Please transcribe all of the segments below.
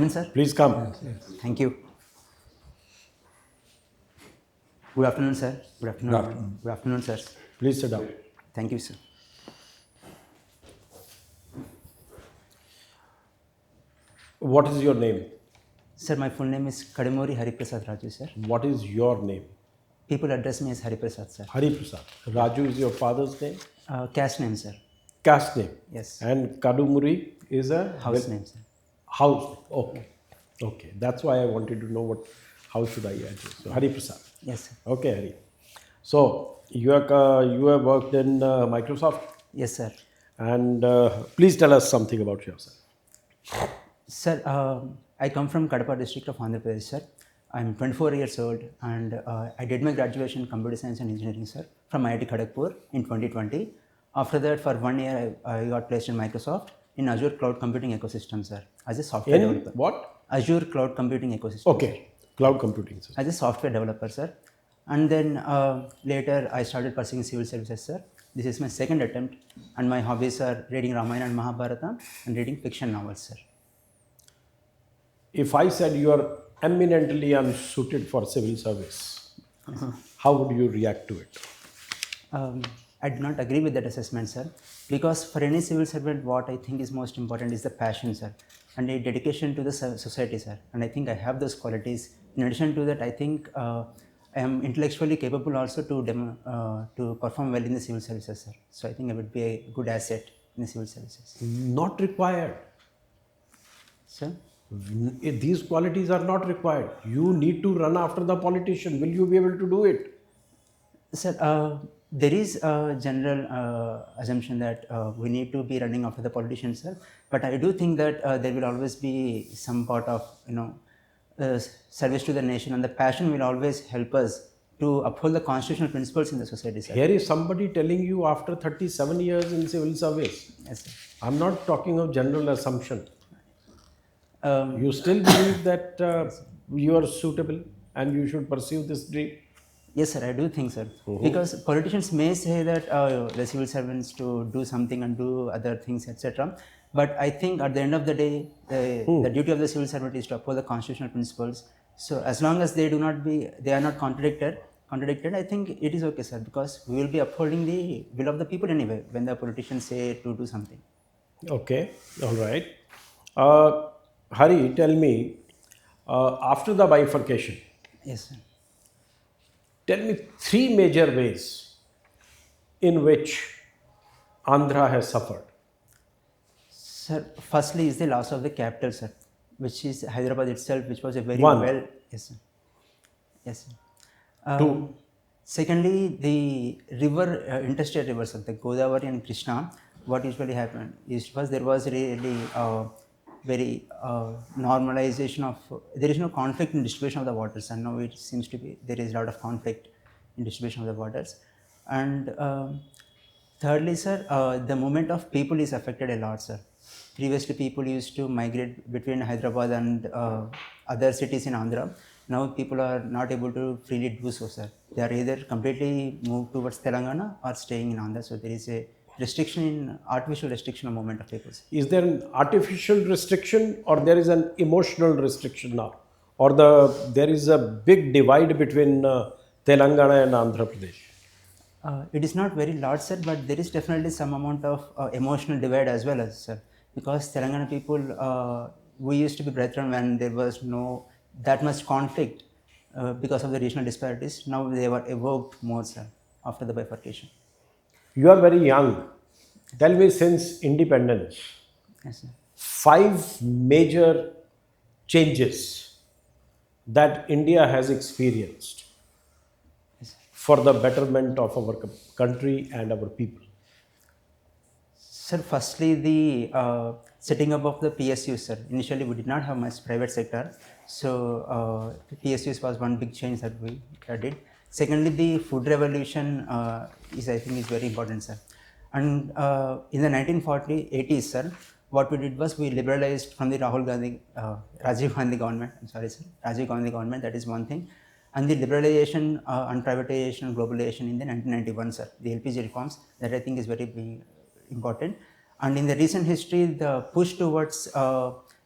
in, sir? Please come. Thank you. Good afternoon, sir. Good afternoon. Good afternoon. Good afternoon, sir. Please sit down. Thank you, sir. What is your name? Sir, my full name is Kadumuri Hari Prasad Raju, sir. What is your name? People address me as Hari Prasad, sir. Hari Prasad. Raju is your father's name? Caste name, sir. Caste name. Yes. And Kadumuri is a House name, sir. house. Okay. Okay. That's why I wanted to know how should I add you. So Hari Prasad. Yes, sir. Okay, Hari. So you have worked in Microsoft, Yes, sir. and please tell us something about yourself. Sir, I come from Kadapa district of Andhra Pradesh, sir. I'm 24 years old and I did my graduation in computer science and engineering, sir, from IIT Kharagpur in 2020. After that, for 1 year, I got placed in Microsoft in Azure Cloud Computing Ecosystem, sir, as a software In developer. what? Azure Cloud Computing Ecosystem. Okay. Cloud computing system. As a software developer, sir. And then later I started pursuing civil services, sir. This is my second attempt, and my hobbies are reading Ramayana and Mahabharata and reading fiction novels, sir. If I said you are eminently unsuited for civil service, how would you react to it? I do not agree with that assessment, sir, because for any civil servant, what I think is most important is the passion, sir, and a dedication to the society, sir. And I think I have those qualities. In addition to that, I think I am intellectually capable also to perform well in the civil services, sir. So I think I would be a good asset in the civil services. Not required. Sir? These qualities are not required. You need to run after the politician. Will you be able to do it? Sir, there is a general assumption that we need to be running after the politicians, sir. But I do think that there will always be some part of service to the nation, and the passion will always help us to uphold the constitutional principles in the society, sir. Here is somebody telling you after 37 years in civil service. Yes, sir. I'm not talking of general assumption. You still believe that you are suitable and you should pursue this dream? Yes, sir, I do think, sir. Because politicians may say that the civil servants to do something and do other things, etc. But I think at the end of the day, the duty of the civil servant is to uphold the constitutional principles. So as long as they are not contradicted, I think it is okay, sir, because we will be upholding the will of the people anyway when the politicians say to do something. Okay, all right. Hari, tell me, after the bifurcation, Yes, sir. tell me 3 major ways in which Andhra has suffered. Sir, firstly is the loss of the capital, sir, which is Hyderabad itself, which was a very One. well. Yes, sir. Yes, sir. 2. Secondly, the interstate rivers of the Godavari and Krishna, what usually happened is there was really very normalization of, there is no conflict in distribution of the waters, and now it seems to be, there is a lot of conflict in distribution of the waters. And thirdly, sir, the movement of people is affected a lot, sir. Previously, people used to migrate between Hyderabad and other cities in Andhra. Now people are not able to freely do so, sir. They are either completely moved towards Telangana or staying in Andhra. So there is a artificial restriction of movement of people. Is there an artificial restriction or there is an emotional restriction now? Or there is a big divide between Telangana and Andhra Pradesh? It is not very large, sir, but there is definitely some amount of emotional divide as well, as sir. Because Telangana people, we used to be brethren when there was no that much conflict because of the regional disparities. Now they were evoked more, sir, after the bifurcation. You are very young. Tell me, since independence, Yes, sir. 5 major changes that India has experienced for the betterment of our country and our people. Sir, firstly, the setting up of the PSUs, sir. Initially, we did not have much private sector. So, PSUs was one big change that we did. Secondly, the food revolution I think is very important, sir. And in the 1980s, sir, what we did was we liberalized from the Rajiv Gandhi government, Rajiv Gandhi government, that is one thing. And the liberalization and privatization and globalization in the 1991, sir, the LPG reforms, that I think is very important. And in the recent history, the push towards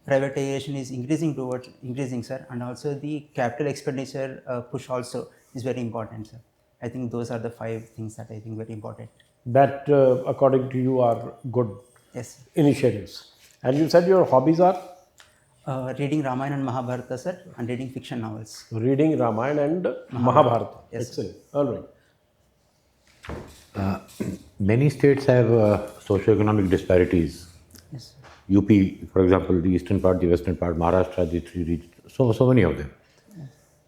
privatization is increasing, sir, and also the capital expenditure push also is very important, sir. I think those are the 5 things that I think very important. That, according to you, are good Yes, sir. initiatives. And you said your hobbies are Reading Ramayana and Mahabharata, sir, and reading fiction novels. reading Ramayana and Mahabharata. Yes, sir. Excellent. All right. Many states have socioeconomic disparities. Yes, sir. UP, for example, the eastern part, the western part, Maharashtra, the 3 regions, so many of them.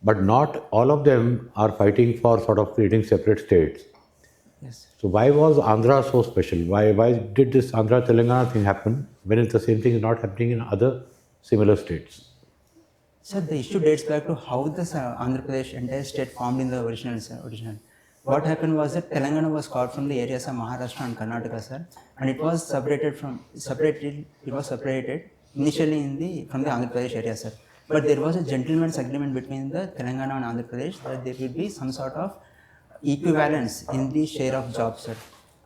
But not all of them are fighting for sort of creating separate states. Yes, sir. So why was Andhra so special? Why did this Andhra Telangana thing happen when it's the same thing is not happening in other similar states? Sir, the issue dates back to how the Andhra Pradesh entire state formed in the original. What happened was that Telangana was carved from the areas of Maharashtra and Karnataka, sir, and it was separated initially from the Andhra Pradesh area, sir. But there was a gentleman's agreement between the Telangana and Andhra Pradesh that there would be some sort of equivalence in the share of jobs, sir.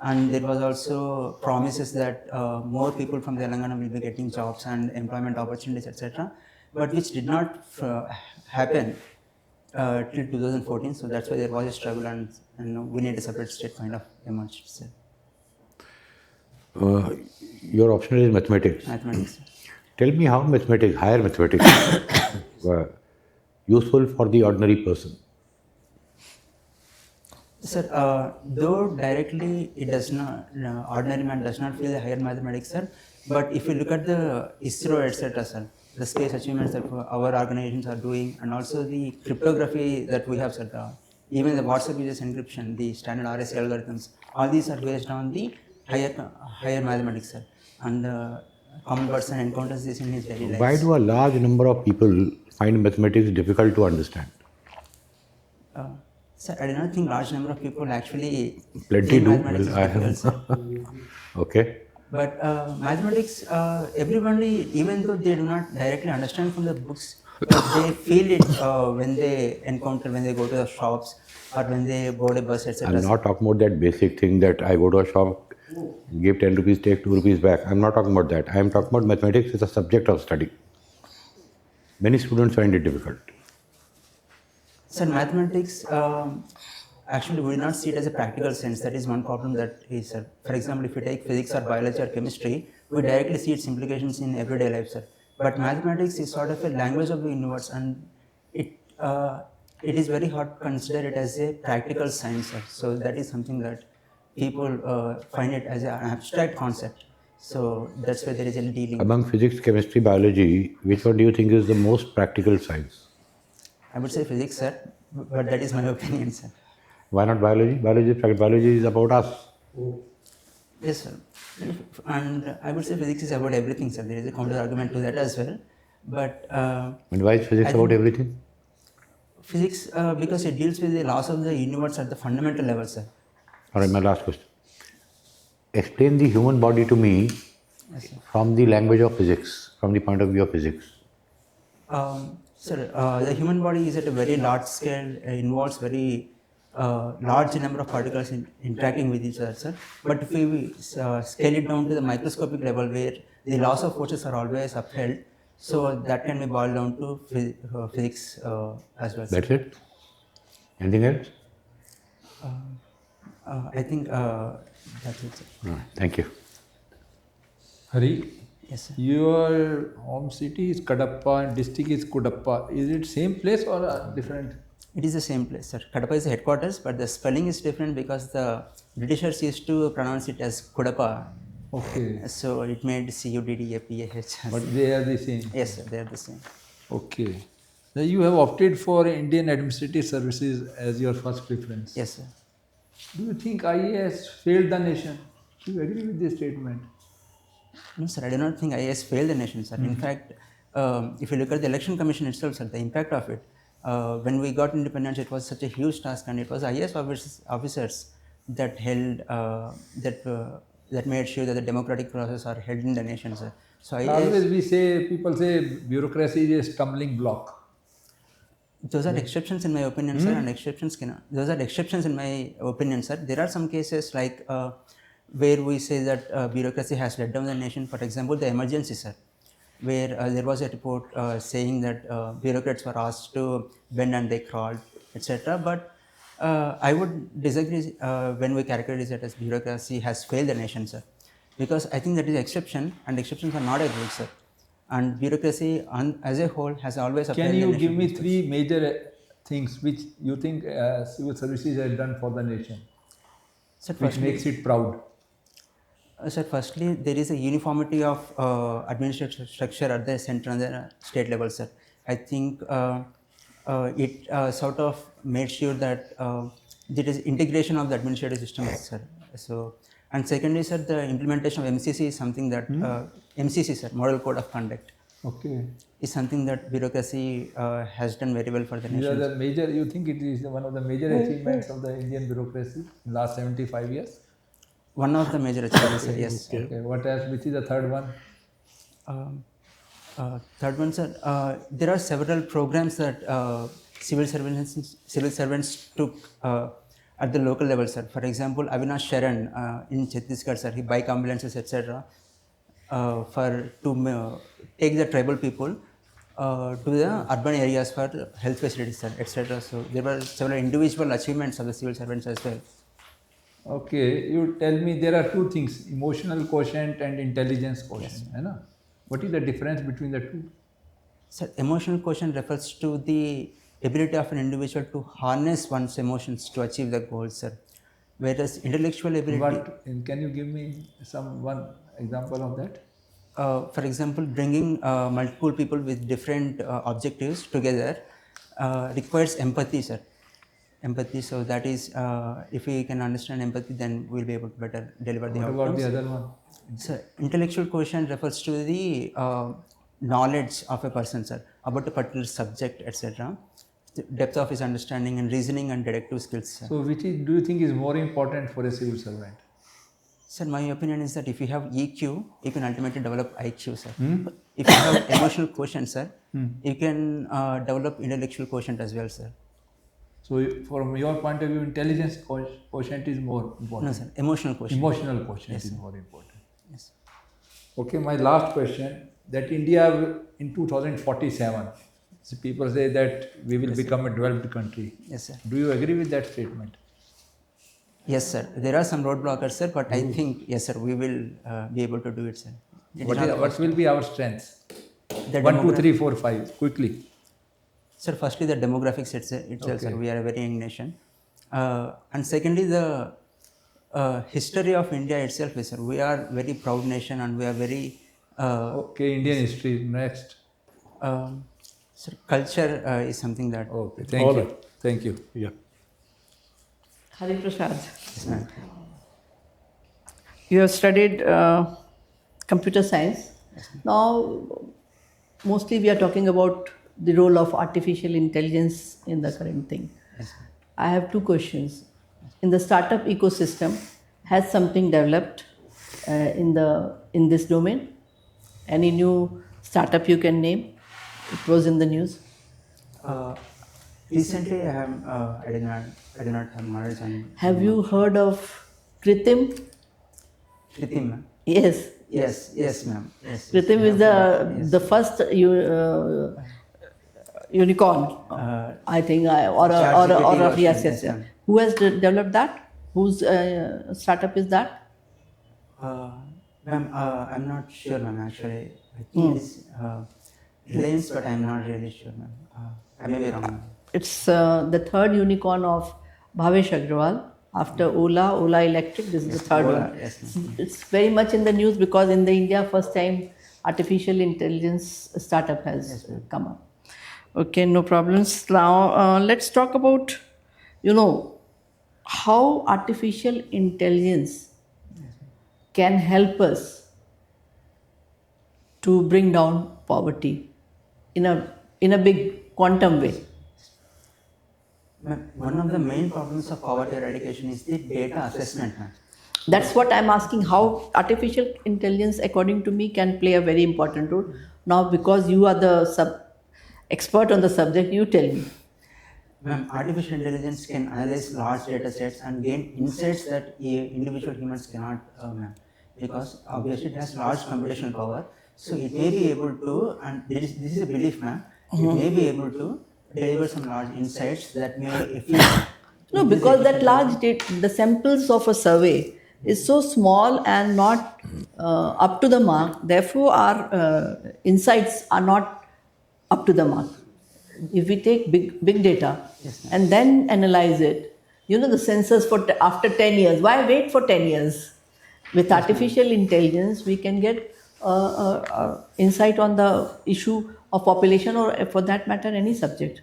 And there was also promises that more people from Telangana will be getting jobs and employment opportunities, etc., but which did not happen till 2014. So that's why there was a struggle, and we need a separate state kind of emerged, sir. Your option is mathematics. Mathematics. Tell me how mathematics, higher mathematics, were useful for the ordinary person. Sir, though directly it does not, ordinary man does not feel the higher mathematics, sir, but if you look at the ISRO, etc., sir, the space achievements that our organizations are doing, and also the cryptography that we have, sir, even the WhatsApp uses encryption, the standard RSA algorithms, all these are based on the higher mathematics, sir, and the common person encounters this in his daily life. Why do a large number of people find mathematics difficult to understand? Sir, I do not think large number of people actually Plenty think do. mathematics Well, I is difficult, have. sir. Okay. But mathematics, everybody, even though they do not directly understand from the books, but they feel it when they go to the shops or when they board a bus, etc. I'm not talking about that basic thing that I go to a shop, give 10 rupees, take 2 rupees back. I'm not talking about that. I'm talking about mathematics as a subject of study. Many students find it difficult. So mathematics, actually we do not see it as a practical sense. That is one problem that is, sir. For example, if you take physics or biology or chemistry, we directly see its implications in everyday life, sir. But mathematics is sort of a language of the universe, and it is very hard to consider it as a practical science, sir. So that is something that people find it as an abstract concept. So that's why there is a dealing. Among physics, chemistry, biology, which one do you think is the most practical science? I would say physics, sir, but that is my opinion, sir. Why not biology? Biology is about us. Yes, sir. And I would say physics is about everything, sir. There is a counter argument to that as well. But And why is physics about everything? physics, because it deals with the laws of the universe at the fundamental level, sir. All right, my last question. Explain the human body to me from the language of physics, from the point of view of physics. Sir, the human body is at a very large scale, involves very large number of particles interacting with each other, sir. But if we scale it down to the microscopic level where the laws of forces are always upheld, so that can be boiled down to physics as well, sir. That's it? Anything else? I think that's it, sir. All right, thank you. Hari, Yes, sir. your home city is Kadapa and district is Kudappa. Is it same place or different? It is the same place, sir. Kadapa is the headquarters, but the spelling is different because the Britishers used to pronounce it as Kudappa. Okay. So it made Cuddapah. But they are the same. Yes, sir, they are the same. Okay. So you have opted for Indian Administrative Services as your first preference. Yes, sir. Do you think IAS failed the nation? Do you agree with this statement? No, sir, I do not think IAS failed the nation, sir. In fact, if you look at the election commission itself, sir, the impact of it, when we got independence, it was such a huge task, and it was IAS officers that held, that made sure that the democratic process are held in the nation, sir. So Always people say bureaucracy is a stumbling block. those are exceptions in my opinion, sir, and those are exceptions in my opinion, sir. There are some cases like where we say that bureaucracy has let down the nation. For example, the emergency, sir. where there was a report saying that bureaucrats were asked to bend and they crawled, etc. But I would disagree when we characterize it as bureaucracy has failed the nation, sir, because I think that is exception, and exceptions are not a rule, sir. And bureaucracy as a whole has always Can upheld the you give nation me principles. 3 major things which you think civil services has done for the nation, Sir, which firstly, makes it proud? Sir, firstly, there is a uniformity of administrative structure at the center and the state level, sir. I think it sort of made sure that there is integration of the administrative system, sir. So, and secondly, sir, the implementation of MCC is something that MCC, sir, Model Code of Conduct, Okay. is something that bureaucracy has done very well for the These are nation. the major, you think it is one of the major achievements of the Indian bureaucracy in last 75 years? One of the major achievements, sir, yes. Okay, what else? Which is the third one? Third one, sir, there are several programs that civil servants took at the local level, sir. For example, Avinash Sharan in Chhattisgarh, sir, he bike ambulances, etc. To take the tribal people to the urban areas for health facilities, sir, etc. So there were several individual achievements of the civil servants as well. Okay, you tell me there are two things, emotional quotient and intelligence quotient. Hai na? What is the difference between the two? Sir, emotional quotient refers to the ability of an individual to harness one's emotions to achieve the goals, sir. Whereas intellectual ability, Can you give me one example of that? for example, bringing multiple people with different objectives together requires empathy, sir. Empathy, so that is, if we can understand empathy, then we'll be able to better deliver the What outcomes. about the other one? Sir, intellectual quotient refers to the knowledge of a person, sir, about a particular subject, etc. The depth of his understanding and reasoning and deductive skills, sir. So do you think is more important for a civil servant? Sir, my opinion is that if you have EQ, you can ultimately develop IQ, sir. If you have emotional quotient, sir, you can develop intellectual quotient as well, sir. So from your point of view, intelligence quotient is more important? No, sir, emotional quotient. Emotional quotient is more important. Yes. Okay, my last question, that India in 2047, so people say that we will become a developed country. Yes, sir. Do you agree with that statement? Yes, sir. There are some roadblockers, sir, but I think, yes, sir, we will be able to do it, sir. What will be our strengths? The 1, 2, 3, 4, 5, quickly. Sir, firstly, the demographics itself, sir, we are a very young nation. And secondly, the history of India itself is, sir, we are very proud nation and we are very... Okay, Indian history, next. Sir, culture is something that... Okay, thank you. Thank you. Yeah. Hari Prasad, Yes, ma'am. you have studied computer science. Now, mostly we are talking about the role of artificial intelligence in the current thing. Yes, I have two questions. In the startup ecosystem, has something developed in this domain? Any new startup you can name? It was in the news. Recently, I do not have knowledge on... Have you heard of Kritim? Kritim, ma'am? Yes. Yes, ma'am. Yes. Kritim is the first unicorn, I think, or yes. Who has developed that? Whose startup is that? Ma'am, I'm not sure, ma'am, actually. I think it's Reliance, but I'm not really sure, ma'am. I may be wrong, ma'am. It's the third unicorn of Bhavesh Agrawal. After Ola Electric, this is the third Ola, one. yes, ma'am. It's very much in the news because in the India, first time artificial intelligence startup has come up. Okay, no problems. Now let's talk about, how artificial intelligence can help us to bring down poverty in a big quantum way. Ma'am, one of the main problems of poverty eradication is the data assessment, ma'am. That's what I'm asking, how artificial intelligence, according to me, can play a very important role. Now, because you are the expert on the subject, you tell me. Ma'am, artificial intelligence can analyze large data sets and gain insights that individual humans cannot, ma'am. Because obviously it has large computational power. So it may be able to, and this is a belief, ma'am, it may be able to deliver some large insights that may affect. No, because that large the samples of a survey is so small and not up to the mark. Therefore, our insights are not up to the mark. If we take big data and then analyze it, the census for after 10 years. Why wait for 10 years? With artificial intelligence, we can get insight on the issue of population, or for that matter, any subject.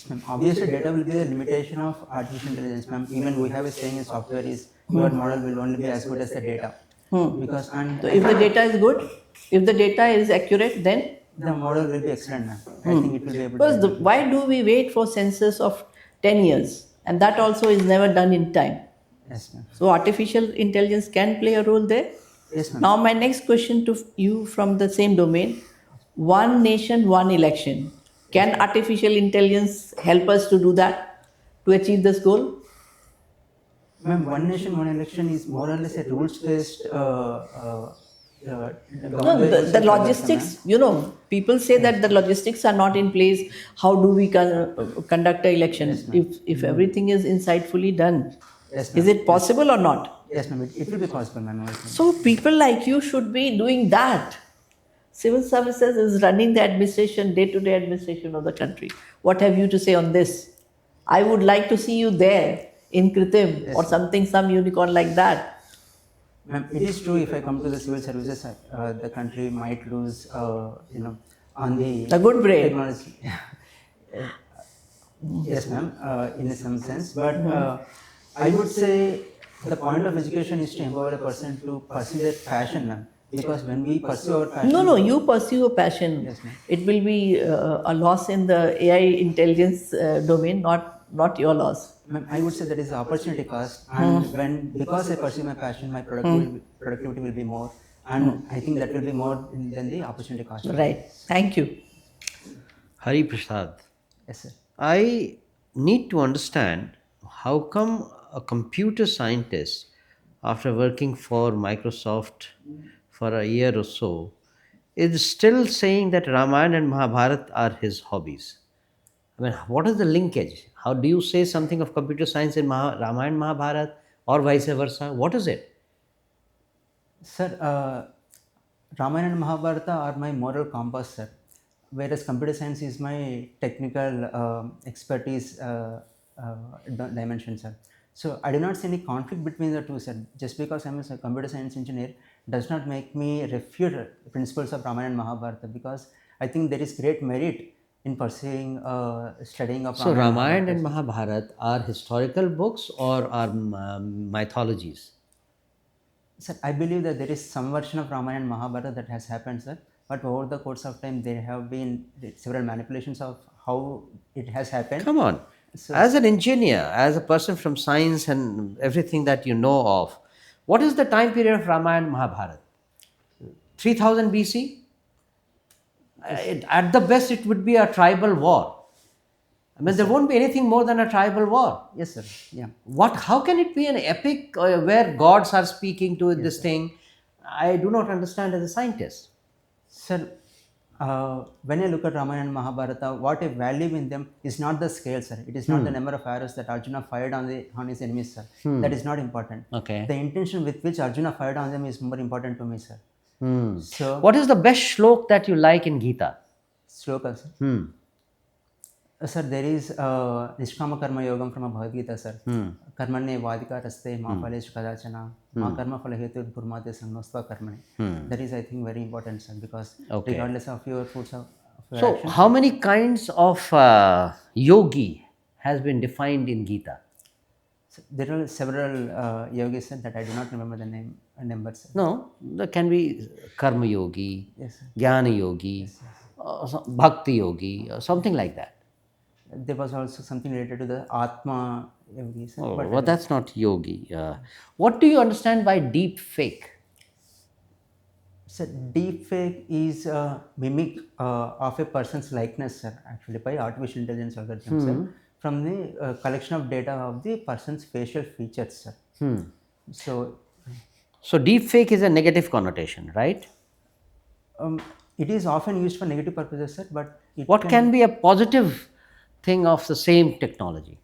Ma'am, obviously, data will be the limitation of artificial intelligence, ma'am. Even we have a saying in software is your model will only be as good as the data. Because So if the data is good, if the data is accurate, then the model will be excellent, ma'am. I think it will be able because to. why do we wait for census of 10 years? And that also is never done in time. Yes, ma'am. So artificial intelligence can play a role there. Yes, ma'am. Now my next question to you from the same domain: one nation, one election. Can artificial intelligence help us to do that, to achieve this goal? Ma'am, one nation, one election is more or less a rules-based No, government. the logistics, people say that the logistics are not in place. How do we conduct an election if everything is insightfully done? Yes, Is ma'am. it possible or not? Yes, ma'am. It will be possible, ma'am. So people like you should be doing that. Civil services is running the administration, day-to-day administration of the country. What have you to say on this? I would like to see you there in Kritim or something, some unicorn like that. Ma'am, it is true. If I come to the civil services, the country might lose, on the good brain. technology. Yes, ma'am. In some sense, but I would say the point of education is to empower a person to pursue their passion, ma'am. Because when we pursue our passion, No, you pursue a passion. Yes, ma'am. It will be a loss in the AI intelligence domain, not your loss. ma'am, I would say that is the opportunity cost, and because I pursue my passion, my productivity will be more, and I think that will be more than the opportunity cost. Right. Thank you. Hari Prasad, Yes, sir. I need to understand how come a computer scientist, after working for Microsoft for a year or so, is still saying that Ramayana and Mahabharata are his hobbies. I mean, what is the linkage? How do you say something of computer science in Ramayana and Mahabharata, or vice versa? What is it? Sir, Ramayana and Mahabharata are my moral compass, sir. Whereas computer science is my technical expertise dimension, sir. So I do not see any conflict between the two, sir. Just because I'm a computer science engineer does not make me refute the principles of Ramayana and Mahabharata, because I think there is great merit in pursuing studying of So, Ramayana Ramayana and Mahabharata are historical books or are mythologies? Sir, I believe that there is some version of Ramayana and Mahabharata that has happened, sir. But over the course of time, there have been several manipulations of how it has happened. Come on. So- As an engineer, as a person from science and everything that you know of, what is the time period of Ramayana and Mahabharata? 3000 BC? At the best, it would be a tribal war. I mean, there won't be anything more than a tribal war. Yes, sir. Yeah. How can it be an epic where gods are speaking to this thing? I do not understand as a scientist. Sir, when I look at Ramayana and Mahabharata, what I value in them is not the scale, sir. It is not the number of arrows that Arjuna fired on his enemies, sir. That is not important. Okay. The intention with which Arjuna fired on them is more important to me, sir. So, What is the best shlok that you like in Gita? sloka, sir. Sir, there is Nishkama Karma Yogam from a Bhagavad Gita, sir. Karmane vadika raste ma phalesh kadachana ma karma phala hetu purmate sangnostva karmane. That is, I think, very important, sir, because Okay. regardless of your fruits of your So, actions, how many kinds of yogi has been defined in Gita? so there are several yogis, sir, that I do not remember the numbers, sir. No, there can be karma yogi, Yes, sir. jnana yogi, bhakti yogi, or something like that. There was also something related to the Atma yogi, sir. Oh, but well, that's not yogi. What do you understand by deep fake? sir, deep fake is a mimic of a person's likeness, sir, actually, by artificial intelligence algorithms, sir, from the collection of data of the person's facial features, sir. So, So, deep fake is a negative connotation, right? It is often used for negative purposes, sir, but it What can be a positive thing of the same technology?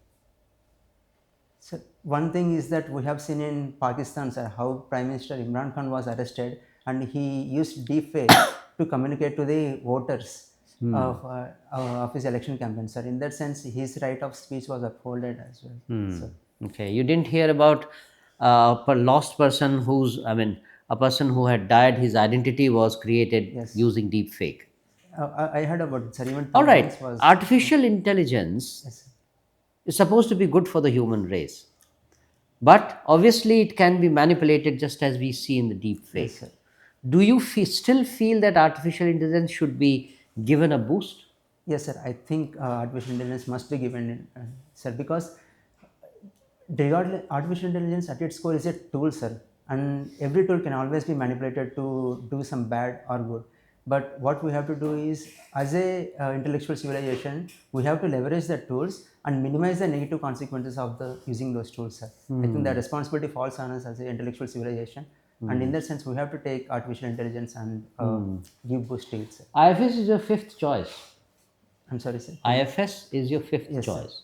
So one thing is that we have seen in Pakistan, sir, how Prime Minister Imran Khan was arrested and he used deepfake to communicate to the voters of his election campaign, sir. In that sense, his right of speech was upholded as well. So, Okay, you didn't hear about a lost person a person who had died, his identity was created Yes. using deep fake. I heard about it, sir. Even All Tom right, Hanks was. artificial intelligence Yes, sir. is supposed to be good for the human race. But obviously, it can be manipulated just as we see in the deep fake. Yes, sir. Do you still feel that artificial intelligence should be given a boost? Yes, sir. I think artificial intelligence must be given, sir, because regardless, artificial intelligence at its core is a tool, sir, and every tool can always be manipulated to do some bad or good. But what we have to do is, as a intellectual civilization, we have to leverage the tools and minimize the negative consequences of the using those tools, sir. I think the responsibility falls on us as an intellectual civilization, and in that sense, we have to take artificial intelligence and give boost to it, sir. IFS is your fifth choice. I'm sorry, sir. IFS is your fifth Yes, sir. choice.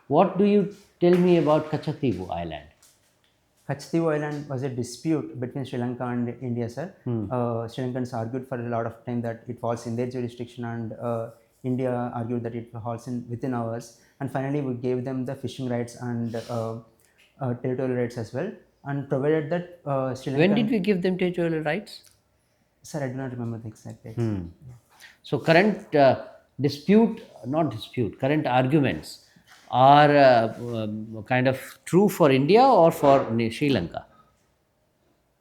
What do you tell me about Kachativu Island? Kachativu Island was a dispute between Sri Lanka and India, sir. Sri Lankans argued for a lot of time that it falls in their jurisdiction, and India argued that it falls within ours. And finally, we gave them the fishing rights and territorial rights as well, and provided that Sri Lanka. When did we give them territorial rights? Sir, I do not remember the exact dates. So current current arguments are kind of true for India or for Sri Lanka?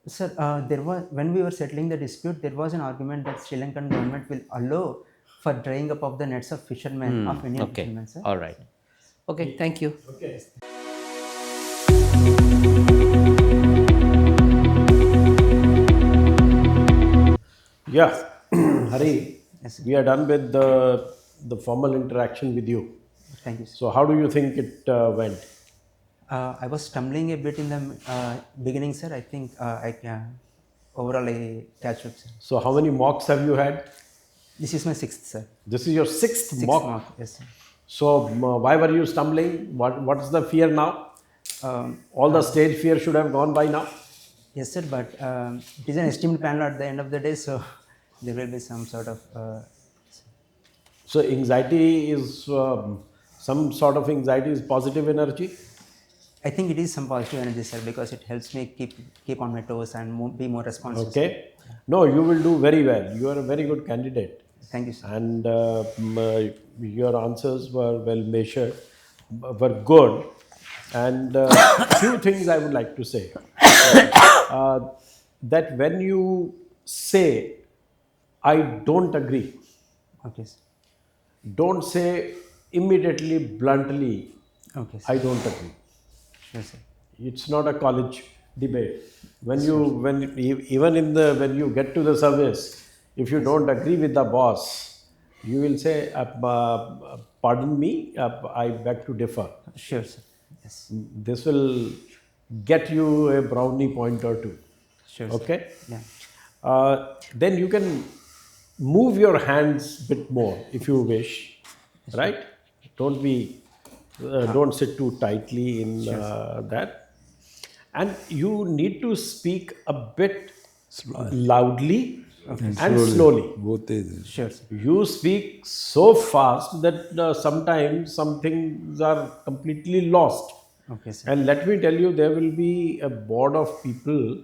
Sir, there was, when we were settling the dispute, there was an argument that Sri Lankan government will allow for drying up of the nets of fishermen of Indian Okay, fishermen, sir. all right. Okay, thank you. Okay. Yeah, Hari, Yes, we are done with the formal interaction with you. Thank you, sir. So, how do you think it went? I was stumbling a bit in the beginning, sir. I think I can overall I catch up, sir. So, how many mocks have you had? This is my sixth, sir. This is your sixth Sixth mock. mock, yes, sir. So, why were you stumbling? What is the fear now? All the stage fear should have gone by now. Yes, sir. But it is an esteemed panel at the end of the day, so there will be some sort of. So, anxiety is some sort of anxiety is positive energy. I think it is some positive energy, sir, because it helps me keep on my toes and be more responsive. Okay. No, you will do very well. You are a very good candidate. Thank you, sir. And your answers were well measured, were good. And few things I would like to say. That when you say, I don't agree, Okay, sir. don't say immediately, bluntly, Okay, sir. I don't agree. Sure, sir. It's not a college debate. When you get to the service, if you don't agree with the boss, you will say, pardon me, I beg to differ. Sure, sir. Yes. This will get you a brownie point or two. Sure, sir. Okay? Yeah. Then you can move your hands a bit more if you wish, right? Don't sit too tightly in that. And you need to speak a bit loudly and slowly. Both is. Sure, sir. You speak so fast that sometimes some things are completely lost. Okay, sir. And let me tell you, there will be a board of people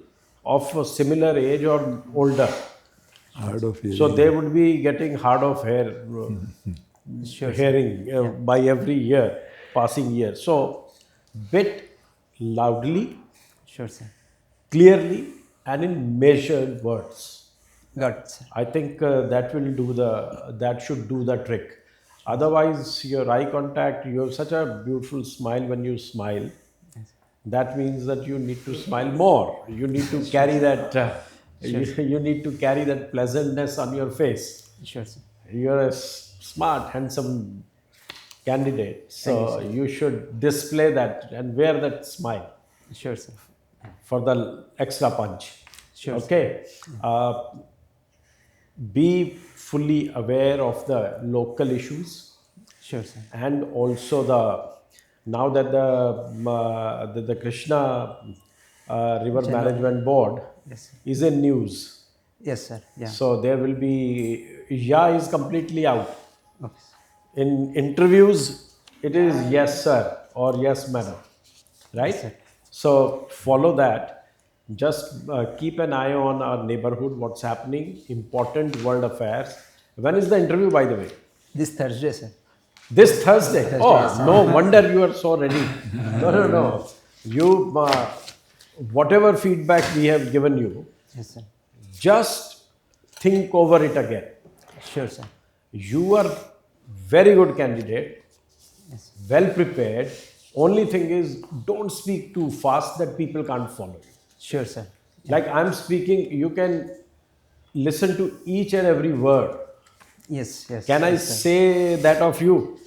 of a similar age or older. Hard of hearing. So they would be getting hard of hearing by every year, passing year. So bit loudly, Sure, sir. clearly, and in measured words. Got it, sir. I think that should do the trick. Otherwise, your eye contact, you have such a beautiful smile when you smile. That means that you need to smile more. You need to carry that. You need to carry that pleasantness on your face. Sure, sir. You're a smart, handsome candidate, so you should display that and wear that smile Sure, sir. for the extra punch. Sure, sir. Okay. be fully aware of the local issues, Sure, sir. and also now that the Krishna River Management Board Yes, sir. is in news. Yes, sir. Yeah. So there will be, yeah is completely out. Okay. In interviews, it is yes sir or yes madam, right? Yes, sir. So follow that. Just keep an eye on our neighborhood, what's happening, important world affairs. When is the interview, by the way? This Thursday, sir. This Thursday. Thursday, Oh, yes, sir. no wonder you are so ready. No. You, whatever feedback we have given you, Yes, sir. just think over it again. Sure, sir. You are very good candidate, well prepared. Only thing is, don't speak too fast that people can't follow you. Sure, sir. Like I'm speaking, you can listen to each and every word. Yes, yes. Can I yes, sir. say that of you?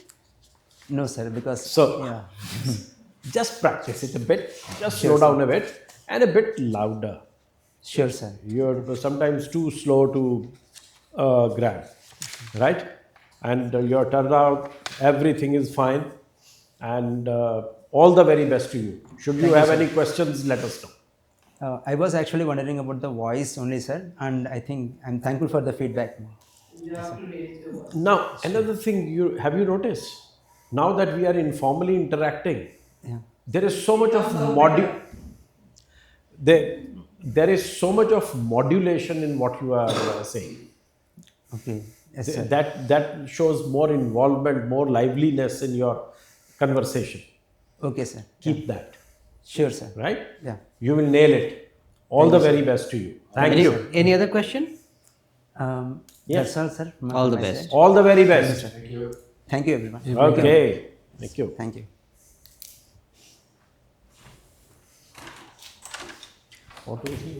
No, sir, because So- yeah. Just practice it a bit, just Sure, slow down a bit and a bit louder. Sure, sir. You're sometimes too slow to grab, right? And your turnout, everything is fine. And all the very best to you. Should you have any questions, let us know. I was actually wondering about the voice only, sir, and I think I'm thankful for the feedback. Now, another thing, have you noticed? Now that we are informally interacting, Yeah. there is so much of there is so much of modulation in what you are saying. Okay. Yes, sir. That shows more involvement, more liveliness in your conversation. Okay, sir. Keep that, Sure, sir. right? Yeah. You will nail it. All the very best to you. Thank any, you. Any other question? That's all, sir. All the my best. side. All the very best. Thank you, everyone. Okay. Thank you. Thank you. What was he?